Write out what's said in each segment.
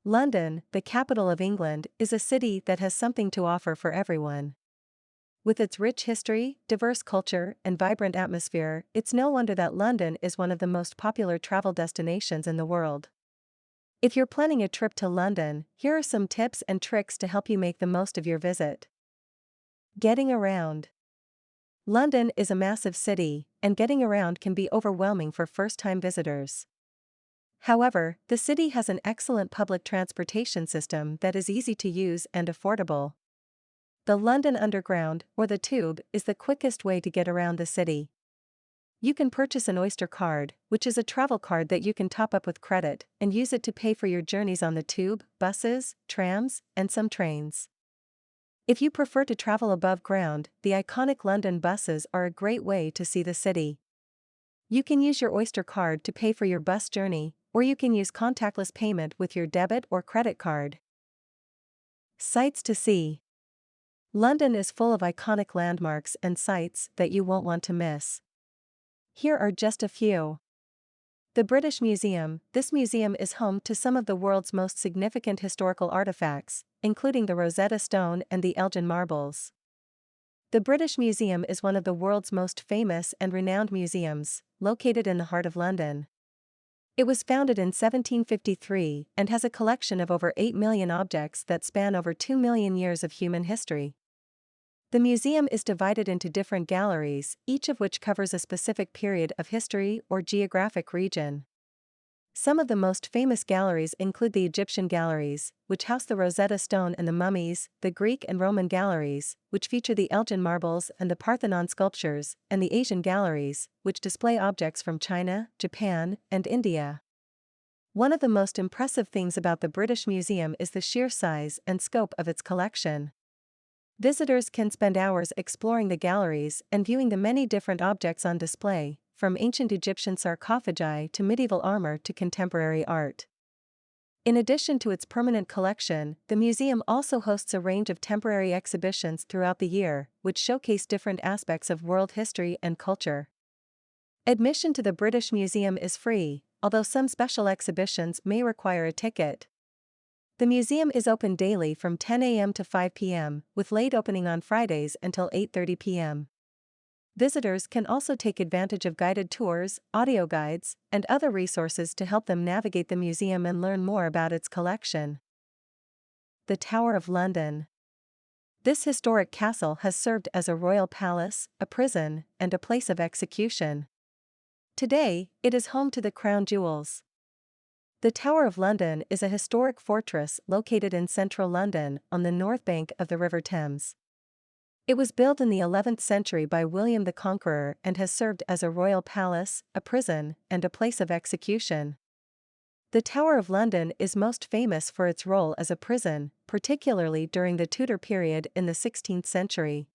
London, the capital of England, is a city that has something to offer for everyone. With its rich history, diverse culture, and vibrant atmosphere, it's no wonder that London is one of the most popular travel destinations in the world. If you're planning a trip to London, here are some tips and tricks to help you make the most of your visit. Getting around. London is a massive city, and getting around can be overwhelming for first-time visitors. However, the city has an excellent public transportation system that is easy to use and affordable. The London Underground, or the Tube, is the quickest way to get around the city. You can purchase an Oyster card, which is a travel card that you can top up with credit, and use it to pay for your journeys on the tube, buses, trams, and some trains. If you prefer to travel above ground, the iconic London buses are a great way to see the city. You can use your Oyster card to pay for your bus journey, or you can use contactless payment with your debit or credit card. Sights to see. London is full of iconic landmarks and sights that you won't want to miss. Here are just a few. The British Museum. This museum is home to some of the world's most significant historical artifacts, including the Rosetta Stone and the Elgin Marbles. The British Museum is one of the world's most famous and renowned museums, located in the heart of London. It was founded in 1753 and has a collection of over 8 million objects that span over 2 million years of human history. The museum is divided into different galleries, each of which covers a specific period of history or geographic region. Some of the most famous galleries include the Egyptian galleries, which house the Rosetta Stone and the mummies, the Greek and Roman galleries, which feature the Elgin Marbles and the Parthenon sculptures, and the Asian galleries, which display objects from China, Japan, and India. One of the most impressive things about the British Museum is the sheer size and scope of its collection. Visitors can spend hours exploring the galleries and viewing the many different objects on display, from ancient Egyptian sarcophagi to medieval armor to contemporary art. In addition to its permanent collection, the museum also hosts a range of temporary exhibitions throughout the year, which showcase different aspects of world history and culture. Admission to the British Museum is free, although some special exhibitions may require a ticket. The museum is open daily from 10 a.m. to 5 p.m., with late opening on Fridays until 8:30 p.m. Visitors can also take advantage of guided tours, audio guides, and other resources to help them navigate the museum and learn more about its collection. The Tower of London. This historic castle has served as a royal palace, a prison, and a place of execution. Today, it is home to the crown jewels. The Tower of London is a historic fortress located in central London on the north bank of the River Thames. It was built in the 11th century by William the Conqueror and has served as a royal palace, a prison, and a place of execution. The Tower of London is most famous for its role as a prison, particularly during the Tudor period in the 16th century.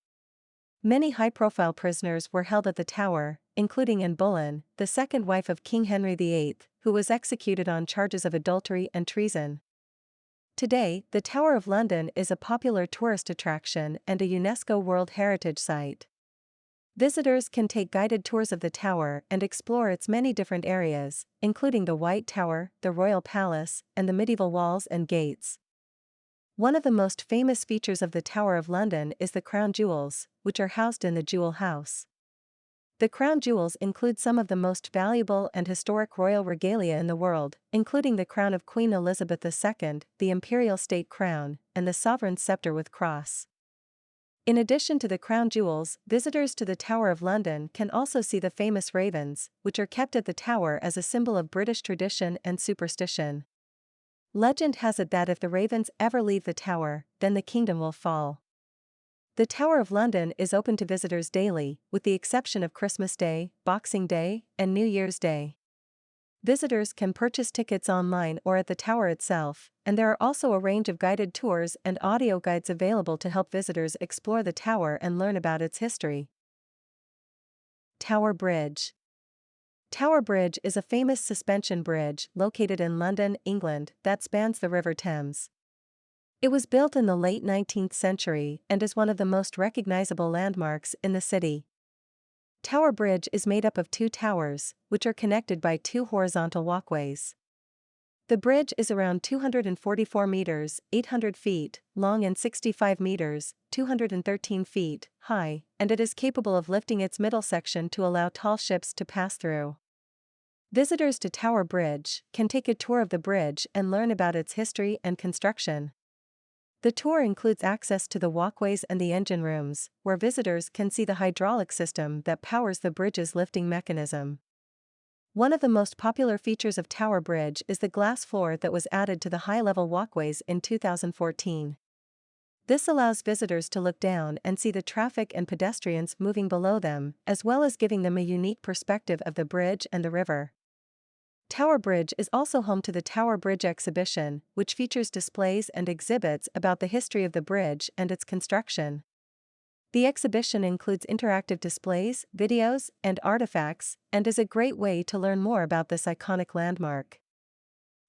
Many high-profile prisoners were held at the Tower, including Anne Boleyn, the second wife of King Henry VIII, who was executed on charges of adultery and treason. Today, the Tower of London is a popular tourist attraction and a UNESCO World Heritage Site. Visitors can take guided tours of the tower and explore its many different areas, including the White Tower, the Royal Palace, and the medieval walls and gates. One of the most famous features of the Tower of London is the crown jewels, which are housed in the Jewel House. The crown jewels include some of the most valuable and historic royal regalia in the world, including the crown of Queen Elizabeth II, the imperial state crown, and the sovereign's scepter with cross. In addition to the crown jewels, visitors to the Tower of London can also see the famous ravens, which are kept at the tower as a symbol of British tradition and superstition. Legend has it that if the ravens ever leave the tower, then the kingdom will fall. The Tower of London is open to visitors daily, with the exception of Christmas Day, Boxing Day, and New Year's Day. Visitors can purchase tickets online or at the tower itself, and there are also a range of guided tours and audio guides available to help visitors explore the tower and learn about its history. Tower Bridge. Tower Bridge is a famous suspension bridge located in London, England, that spans the River Thames. It was built in the late 19th century and is one of the most recognizable landmarks in the city. Tower Bridge is made up of two towers, which are connected by two horizontal walkways. The bridge is around 244 meters, 800 feet, long and 65 meters, 213 feet, high, and it is capable of lifting its middle section to allow tall ships to pass through. Visitors to Tower Bridge can take a tour of the bridge and learn about its history and construction. The tour includes access to the walkways and the engine rooms, where visitors can see the hydraulic system that powers the bridge's lifting mechanism. One of the most popular features of Tower Bridge is the glass floor that was added to the high-level walkways in 2014. This allows visitors to look down and see the traffic and pedestrians moving below them, as well as giving them a unique perspective of the bridge and the river. Tower Bridge is also home to the Tower Bridge Exhibition, which features displays and exhibits about the history of the bridge and its construction. The exhibition includes interactive displays, videos, and artifacts, and is a great way to learn more about this iconic landmark.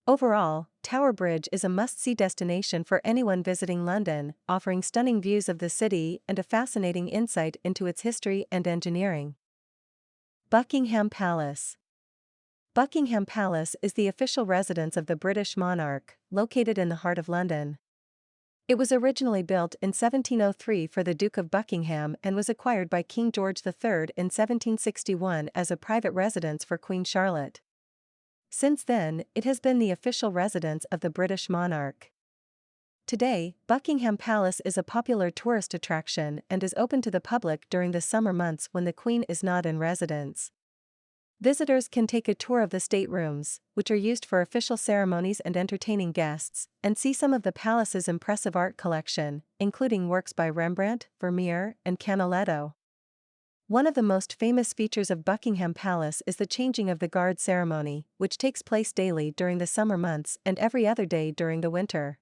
Overall, Tower Bridge is a must-see destination for anyone visiting London, offering stunning views of the city and a fascinating insight into its history and engineering. Buckingham Palace. Buckingham Palace is the official residence of the British monarch, located in the heart of London. It was originally built in 1703 for the Duke of Buckingham and was acquired by King George III in 1761 as a private residence for Queen Charlotte. Since then, it has been the official residence of the British monarch. Today, Buckingham Palace is a popular tourist attraction and is open to the public during the summer months when the Queen is not in residence. Visitors can take a tour of the staterooms, which are used for official ceremonies and entertaining guests, and see some of the palace's impressive art collection, including works by Rembrandt, Vermeer, and Canaletto. One of the most famous features of Buckingham Palace is the changing of the guard ceremony, which takes place daily during the summer months and every other day during the winter.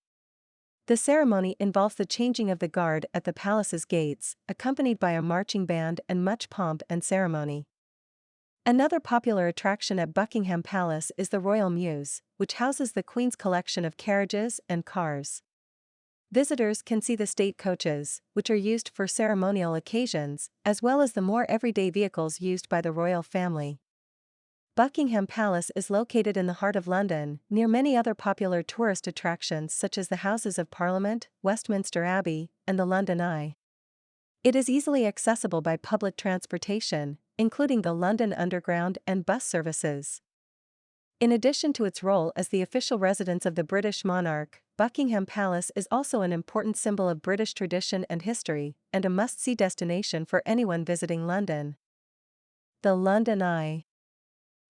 The ceremony involves the changing of the guard at the palace's gates, accompanied by a marching band and much pomp and ceremony. Another popular attraction at Buckingham Palace is the Royal Mews, which houses the Queen's collection of carriages and cars. Visitors can see the state coaches, which are used for ceremonial occasions, as well as the more everyday vehicles used by the royal family. Buckingham Palace is located in the heart of London, near many other popular tourist attractions such as the Houses of Parliament, Westminster Abbey, and the London Eye. It is easily accessible by public transportation, including the London Underground and bus services. In addition to its role as the official residence of the British monarch, Buckingham Palace is also an important symbol of British tradition and history, and a must-see destination for anyone visiting London. The London Eye.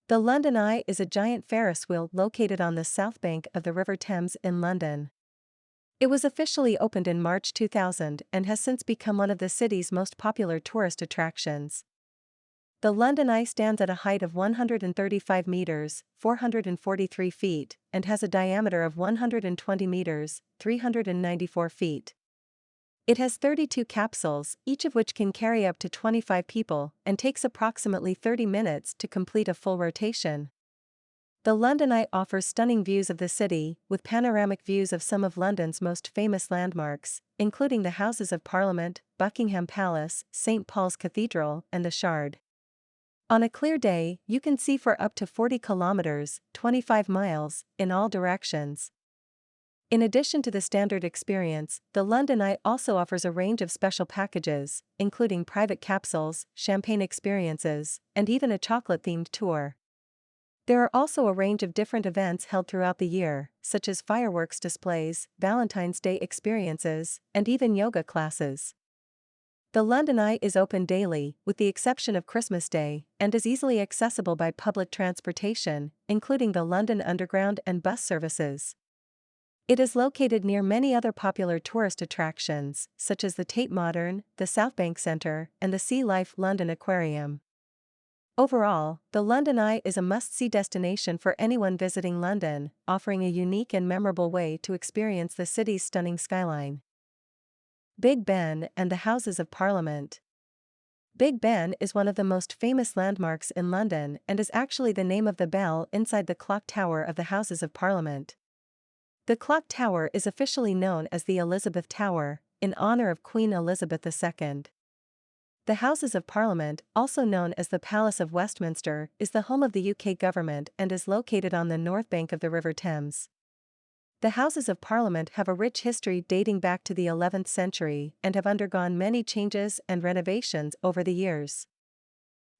The London Eye is a giant Ferris wheel located on the south bank of the River Thames in London. It was officially opened in March 2000 and has since become one of the city's most popular tourist attractions. The London Eye stands at a height of 135 meters, 443 feet, and has a diameter of 120 meters, 394 feet. It has 32 capsules, each of which can carry up to 25 people, and takes approximately 30 minutes to complete a full rotation. The London Eye offers stunning views of the city, with panoramic views of some of London's most famous landmarks, including the Houses of Parliament, Buckingham Palace, St. Paul's Cathedral, and the Shard. On a clear day, you can see for up to 40 kilometers, 25 miles, in all directions. In addition to the standard experience, the London Eye also offers a range of special packages, including private capsules, champagne experiences, and even a chocolate-themed tour. There are also a range of different events held throughout the year, such as fireworks displays, Valentine's Day experiences, and even yoga classes. The London Eye is open daily, with the exception of Christmas Day, and is easily accessible by public transportation, including the London Underground and bus services. It is located near many other popular tourist attractions, such as the Tate Modern, the Southbank Centre, and the Sea Life London Aquarium. Overall, the London Eye is a must-see destination for anyone visiting London, offering a unique and memorable way to experience the city's stunning skyline. Big Ben and the Houses of Parliament. Big Ben is one of the most famous landmarks in London and is actually the name of the bell inside the clock tower of the Houses of Parliament. The clock tower is officially known as the Elizabeth Tower, in honor of Queen Elizabeth II. The Houses of Parliament, also known as the Palace of Westminster, is the home of the UK government and is located on the north bank of the River Thames. The Houses of Parliament have a rich history dating back to the 11th century and have undergone many changes and renovations over the years.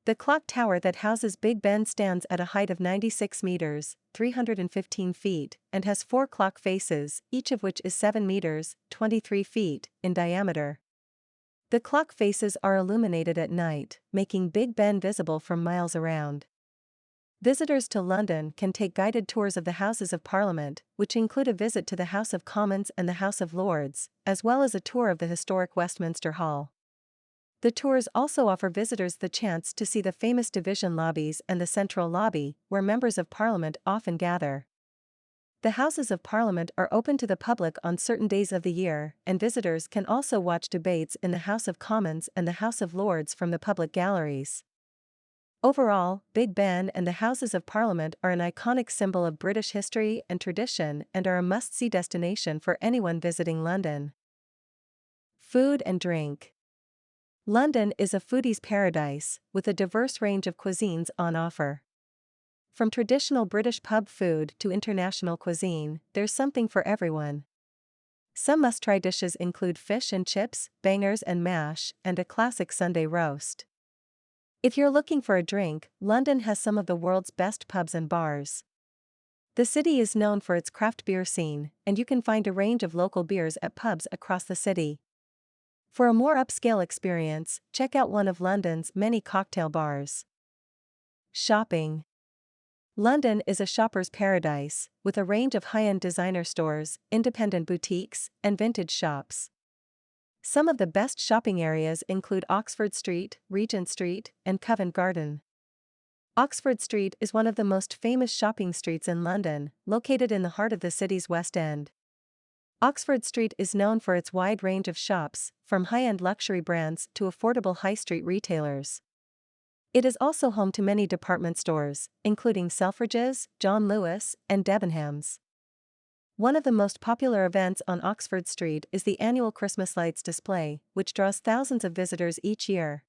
The clock tower that houses Big Ben stands at a height of 96 meters, 315 feet, and has 4 clock faces, each of which is 7 meters, 23 feet, in diameter. The clock faces are illuminated at night, making Big Ben visible from miles around. Visitors to London can take guided tours of the Houses of Parliament, which include a visit to the House of Commons and the House of Lords, as well as a tour of the historic Westminster Hall. The tours also offer visitors the chance to see the famous division lobbies and the central lobby, where members of Parliament often gather. The Houses of Parliament are open to the public on certain days of the year, and visitors can also watch debates in the House of Commons and the House of Lords from the public galleries. Overall, Big Ben and the Houses of Parliament are an iconic symbol of British history and tradition and are a must-see destination for anyone visiting London. Food and drink. London is a foodie's paradise, with a diverse range of cuisines on offer. From traditional British pub food to international cuisine, there's something for everyone. Some must-try dishes include fish and chips, bangers and mash, and a classic Sunday roast. If you're looking for a drink, London has some of the world's best pubs and bars. The city is known for its craft beer scene, and you can find a range of local beers at pubs across the city. For a more upscale experience, check out one of London's many cocktail bars. Shopping. London is a shopper's paradise, with a range of high-end designer stores, independent boutiques, and vintage shops. Some of the best shopping areas include Oxford Street, Regent Street, and Covent Garden. Oxford Street is one of the most famous shopping streets in London, located in the heart of the city's West End. Oxford Street is known for its wide range of shops, from high-end luxury brands to affordable high street retailers. It is also home to many department stores, including Selfridges, John Lewis, and Debenhams. One of the most popular events on Oxford Street is the annual Christmas lights display, which draws thousands of visitors each year.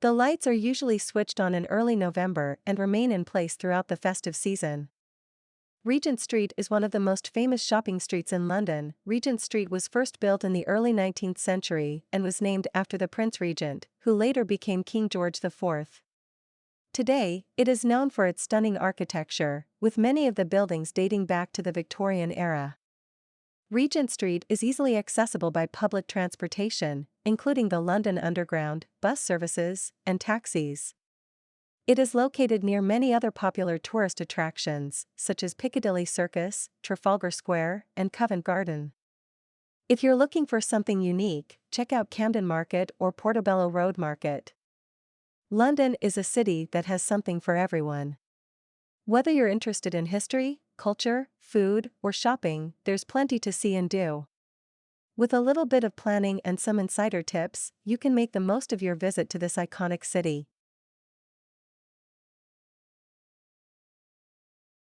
The lights are usually switched on in early November and remain in place throughout the festive season. Regent Street is one of the most famous shopping streets in London. Regent Street was first built in the early 19th century and was named after the Prince Regent, who later became King George IV. Today, it is known for its stunning architecture, with many of the buildings dating back to the Victorian era. Regent Street is easily accessible by public transportation, including the London Underground, bus services, and taxis. It is located near many other popular tourist attractions, such as Piccadilly Circus, Trafalgar Square, and Covent Garden. If you're looking for something unique, check out Camden Market or Portobello Road Market. London is a city that has something for everyone. Whether you're interested in history, culture, food, or shopping, there's plenty to see and do. With a little bit of planning and some insider tips, you can make the most of your visit to this iconic city.